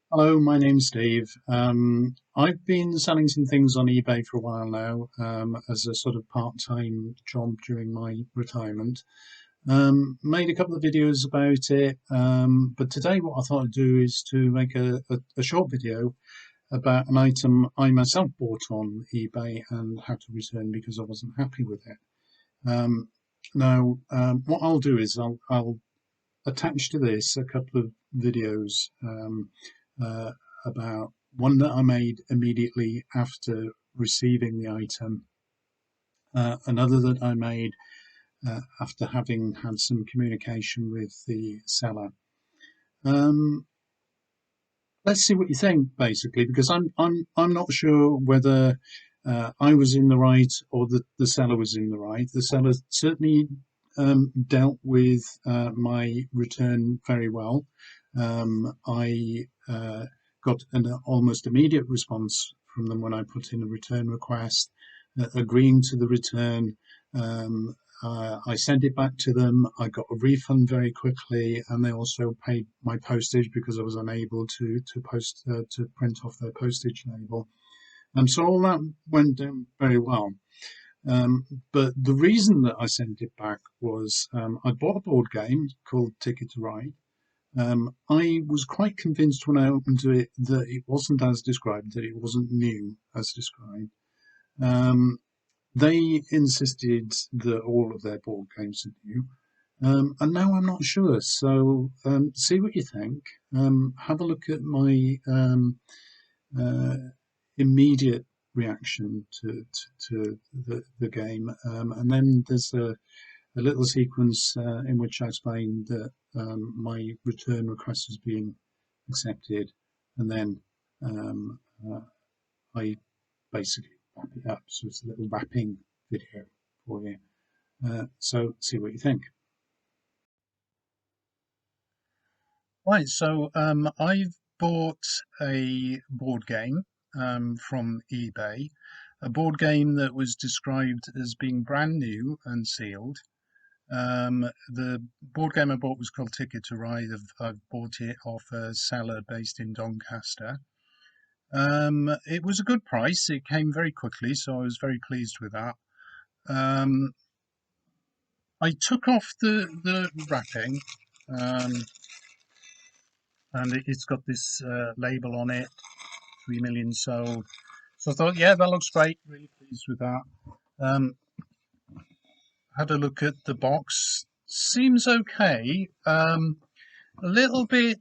Hello, my name's Steve. I've been selling some things on eBay for a while now, as a sort of part-time job during my retirement. Made a couple of videos about it, but today what I thought I'd do is to make a short video about an item I myself bought on eBay and had to return because I wasn't happy with it. What I'll do is I'll attach to this a couple of videos. Uh, about one that I made immediately after receiving the item, another that I made after having had some communication with the seller. Um, let's see what you think, basically, because I'm not sure whether I was in the right or the seller was in the right. The seller certainly dealt with my return very well. I got an almost immediate response from them when I put in a return request, agreeing to the return. Um, I sent it back to them. I got a refund very quickly, and they also paid my postage because I was unable to print off their postage label. So all that went down very well. But the reason that I sent it back was I bought a board game called Ticket to Ride. I was quite convinced when I opened it that it wasn't as described, that it wasn't new as described. Um, they insisted that all of their board games are new, and now I'm not sure. So see what you think. Have a look at my uh, immediate reaction to the game, and then there's a little sequence in which I explain that my return request is being accepted, and then um, uh, I basically wrap it up. So it's a little wrapping video for you. So see what you think. Right, so I've bought a board game from eBay, a board game that was described as being brand new and sealed. The board game I bought was called Ticket to Ride. I've bought it off a seller based in Doncaster. It was a good price. It came very quickly, so I was very pleased with that. Um, I took off the wrapping, um, and it's got this label on it, 3 million sold. So I thought, yeah, that looks great. Really pleased with that. Um, had a look at the box. Seems okay. A little bit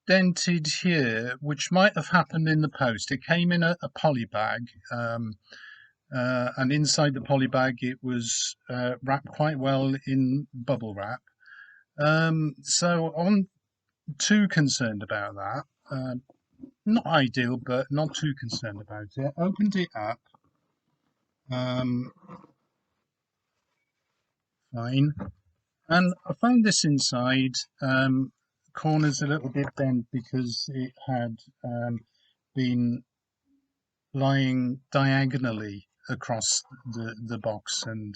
dented here, which might have happened in the post. It came in a poly bag, and inside the poly bag, it was wrapped quite well in bubble wrap. So I'm too concerned about that. Not ideal, but not too concerned about it. Opened it up. Um, fine. And I found this inside. Corners a little bit bent because it had been lying diagonally across the box, and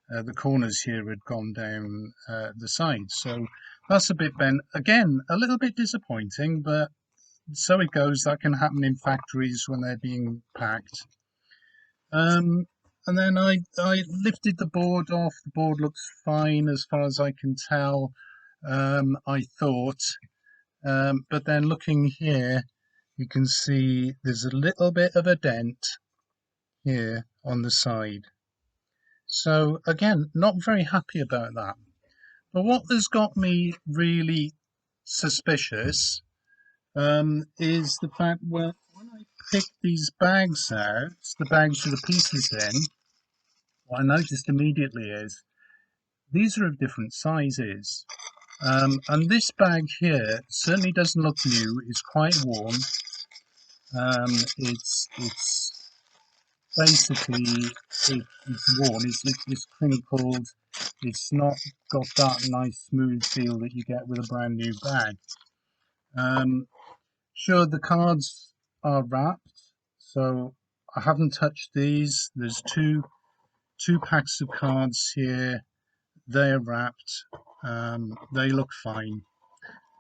the corners here had gone down the sides. So that's a bit bent. Again, a little bit disappointing, but so it goes. That can happen in factories when they're being packed. Um, and then I lifted the board off. The board looks fine as far as I can tell. I thought, but then looking here, you can see there's a little bit of a dent here on the side. So again, not very happy about that. But what has got me really suspicious is the fact when I pick these bags out, the bags with the pieces in, what I noticed immediately is these are of different sizes. And this bag here certainly doesn't look new. It's quite worn. It's basically it's worn. It's crinkled. It's not got that nice smooth feel that you get with a brand new bag. Um, sure, the cards are wrapped, so I haven't touched these. There's two packs of cards here. They're wrapped. They look fine.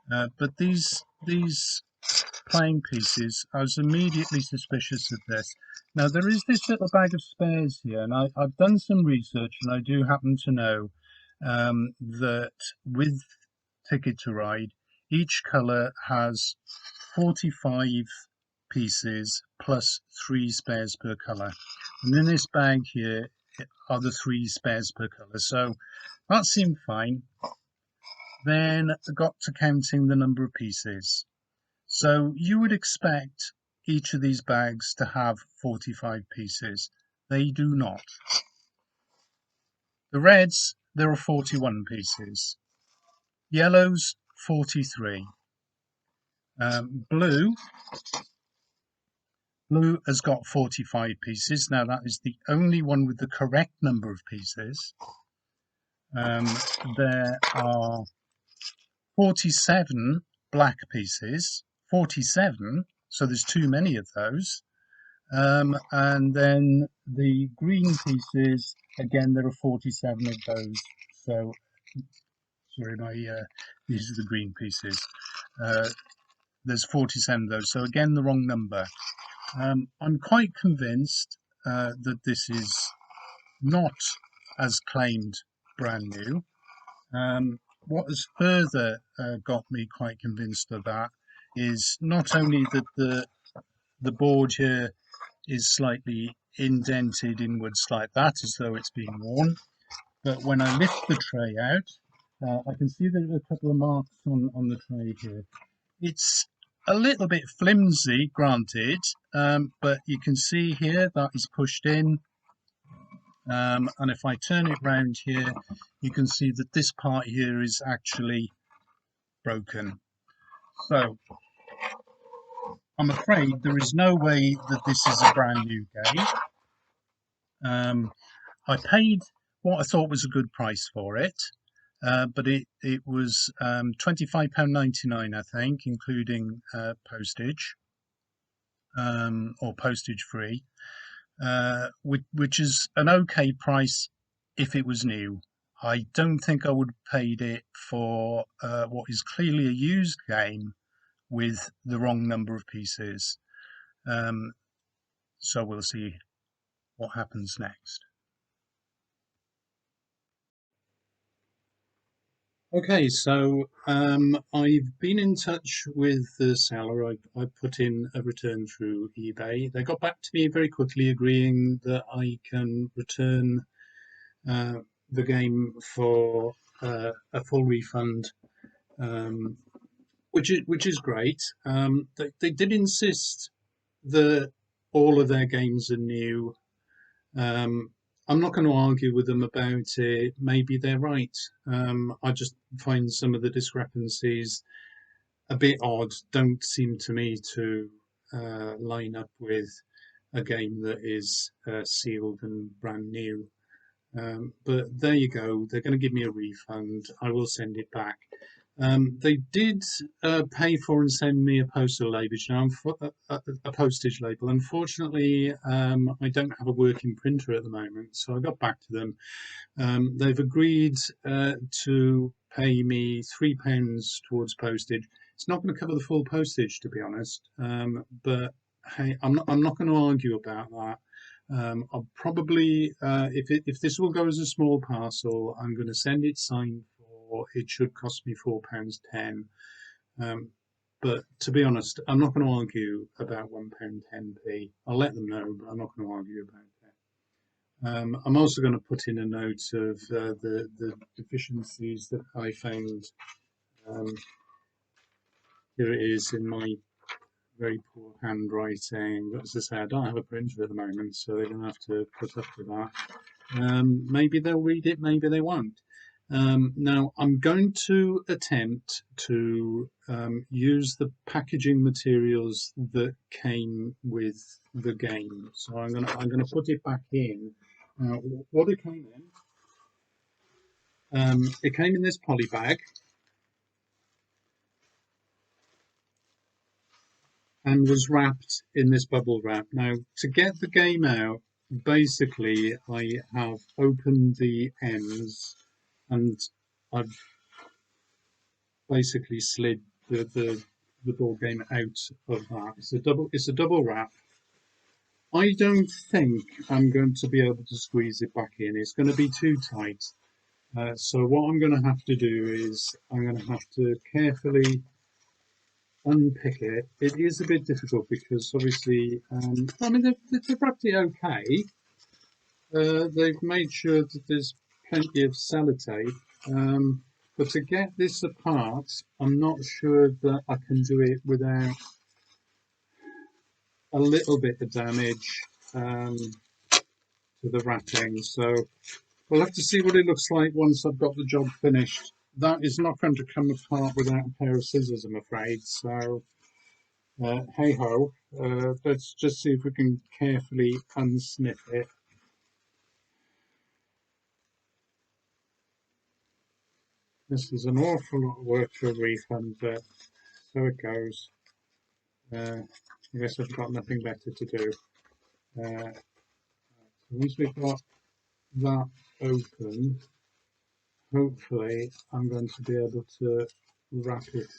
But these playing pieces, I was immediately suspicious of this. Now, there is this little bag of spares here, and I've done some research, and I do happen to know that with Ticket to Ride, each colour has 45 pieces plus 3 spares per colour. And in this bag here are the 3 spares per colour. So that seemed fine. Then I got to counting the number of pieces. So you would expect each of these bags to have 45 pieces. They do not. The reds, there are 41 pieces. Yellows, 43. Blue has got 45 pieces. Now that is the only one with the correct number of pieces. There are 47 black pieces. 47, so there's too many of those. And then the green pieces, again, there are 47 of those. So, sorry, these are the green pieces. There's 47 of those. So again, the wrong number. I'm quite convinced that this is not, as claimed, brand new. What has further got me quite convinced of that is not only that the board here is slightly indented inwards like that, as though it's been worn, but when I lift the tray out, I can see there are a couple of marks on the tray here. It's a little bit flimsy, granted, but you can see here that is pushed in. And if I turn it round here, you can see that this part here is actually broken. So I'm afraid there is no way that this is a brand new game. I paid what I thought was a good price for it, but it was £25.99, I think, including postage, or postage free, which is an okay price if it was new. I don't think I would have paid it for what is clearly a used game with the wrong number of pieces. So we'll see what happens next. Okay, so I've been in touch with the seller. I put in a return through eBay. They got back to me very quickly, agreeing that I can return the game for a full refund, which is great. They did insist that all of their games are new. I'm not going to argue with them about it. Maybe they're right. I just find some of the discrepancies a bit odd. Don't seem to me to line up with a game that is sealed and brand new. But there you go. They're going to give me a refund. I will send it back. They did pay for and send me a postal label. Now, a postage label. Unfortunately, I don't have a working printer at the moment, so I got back to them. They've agreed to pay me £3 towards postage. It's not going to cover the full postage, to be honest. But hey, I'm not going to argue about that. I'll probably, if this will go as a small parcel, I'm going to send it signed for. It should cost me £4.10. But to be honest, I'm not going to argue about £1.10p. I'll let them know, but I'm not going to argue about it. I'm also going to put in a note of the deficiencies that I found. Here it is in my very poor handwriting. But as I say, I don't have a printer at the moment, so they're going to have to put up with that. Maybe they'll read it, maybe they won't. Now, I'm going to attempt to use the packaging materials that came with the game. So I'm gonna put it back in. What it came in, it came in this poly bag, and was wrapped in this bubble wrap. Now, to get the game out, basically, I have opened the ends and I've basically slid the the ball game out of that. It's a double wrap. I don't think I'm going to be able to squeeze it back in. It's going to be too tight. So what I'm going to have to do is I'm going to have to carefully unpick it. It is a bit difficult because obviously, I mean, they've wrapped it okay. They've made sure that there's plenty of sellotape. But to get this apart, I'm not sure that I can do it without a little bit of damage to the wrapping. So we'll have to see what it looks like once I've got the job finished. That is not going to come apart without a pair of scissors, I'm afraid. So hey ho, let's just see if we can carefully unsnip it. This is an awful lot of work for a refund, but so it goes. I guess I've got nothing better to do. So once we've got that open, hopefully I'm going to be able to wrap it.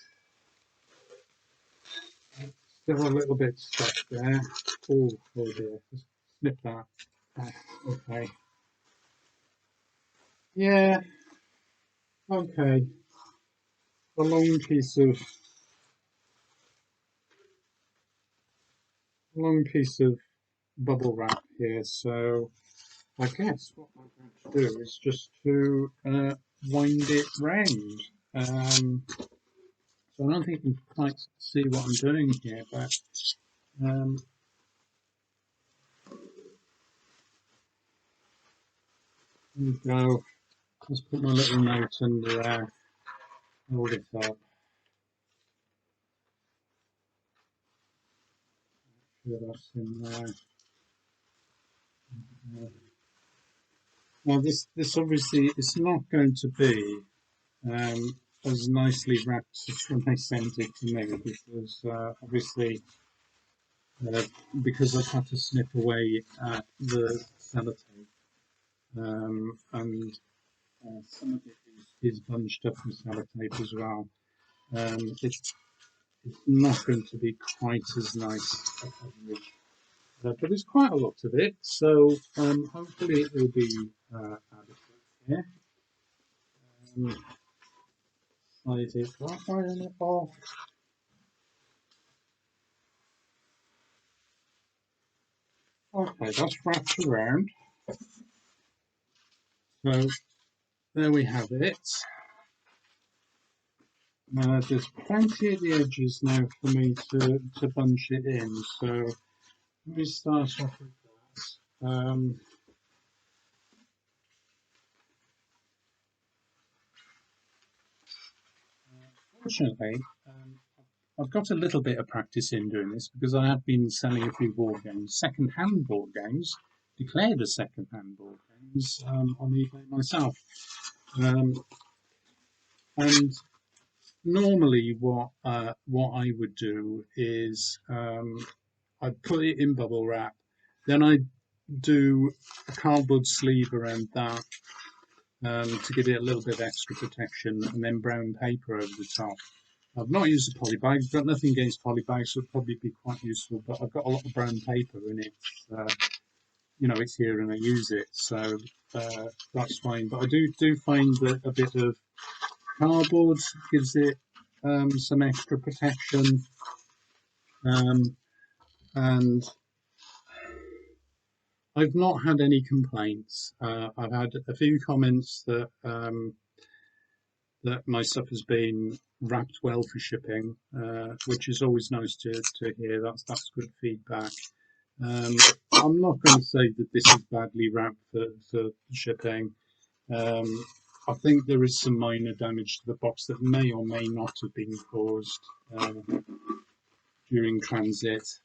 Still a little bit stuck there. Oh dear, just snip that. Okay. Yeah, okay. A long piece of bubble wrap here, so I guess what I'm going to do is just to wind it round. So I don't think you can quite see what I'm doing here, but there we go. Just put my little note under there, hold it up. Sure that's in there. Now this obviously it's not going to be as nicely wrapped as when they sent it to me because obviously because I've had to snip away at the sellotape and some of it is bunched up with sellotape as well. It's not going to be quite as nice a coverage, but there's quite a lot of it, so hopefully it will be adequate here. Slide it right on it off. Okay, that's wrapped around. So there we have it. There's plenty at the edges now for me to bunch it in. So let me start off with that. Fortunately, I've got a little bit of practice in doing this because I have been selling a few board games, second-hand board games, declared as second-hand board games on eBay myself. And normally what I would do is I'd put it in bubble wrap, then I'd do a cardboard sleeve around that to give it a little bit of extra protection, and then brown paper over the top. I've not used a poly bag. I've got nothing against poly bags, so it'd probably be quite useful. But I've got a lot of brown paper in it. It's here and I use it, so that's fine. But I do find that a bit of cardboard gives it some extra protection, and I've not had any complaints. I've had a few comments that my stuff has been wrapped well for shipping, which is always nice to hear. That's good feedback. I'm not going to say that this is badly wrapped for shipping. I think there is some minor damage to the box that may or may not have been caused during transit.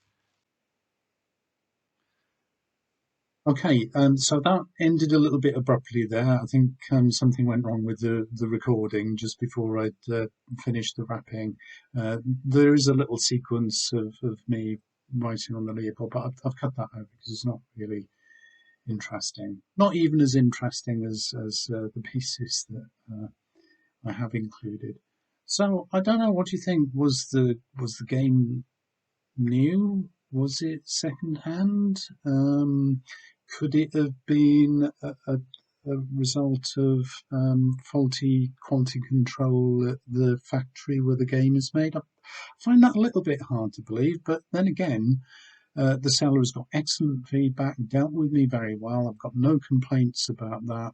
Okay, so that ended a little bit abruptly there. I think something went wrong with the recording just before I'd finished the wrapping. There is a little sequence of me writing on the label, but I've cut that out because it's not really interesting. Not even as interesting as the pieces that I have included. So I don't know. What do you think? Was the game new? Was it second hand? Could it have been a result of faulty quality control at the factory where the game is made? I find that a little bit hard to believe, but then again, the seller has got excellent feedback, dealt with me very well. I've got no complaints about that.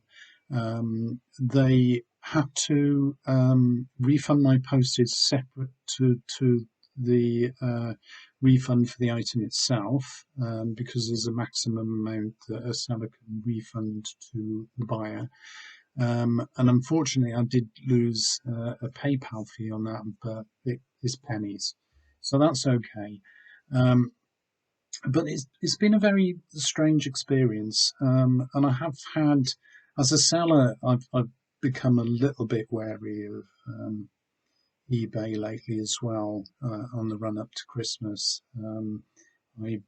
They had to refund my postage separate to the refund for the item itself, because there's a maximum amount that a seller can refund to the buyer. And unfortunately, I did lose a PayPal fee on that, but it is pennies, so that's okay. Um, but it's been a very strange experience, and I have had, as a seller, I've become a little bit wary of eBay lately as well. On the run up to Christmas, I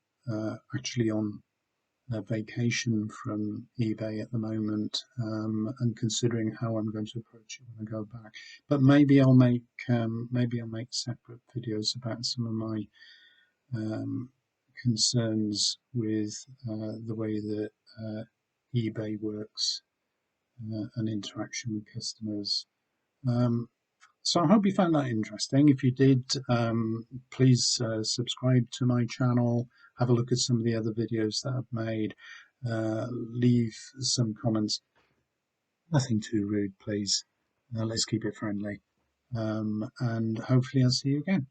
actually on a vacation from eBay at the moment, and considering how I'm going to approach it when I go back. But maybe I'll make separate videos about some of my um, concerns with the way that eBay works, and interaction with customers. Um, so I hope you found that interesting. If you did, please subscribe to my channel, have a look at some of the other videos that I've made, leave some comments. Nothing too rude, please. Let's keep it friendly. And hopefully I'll see you again.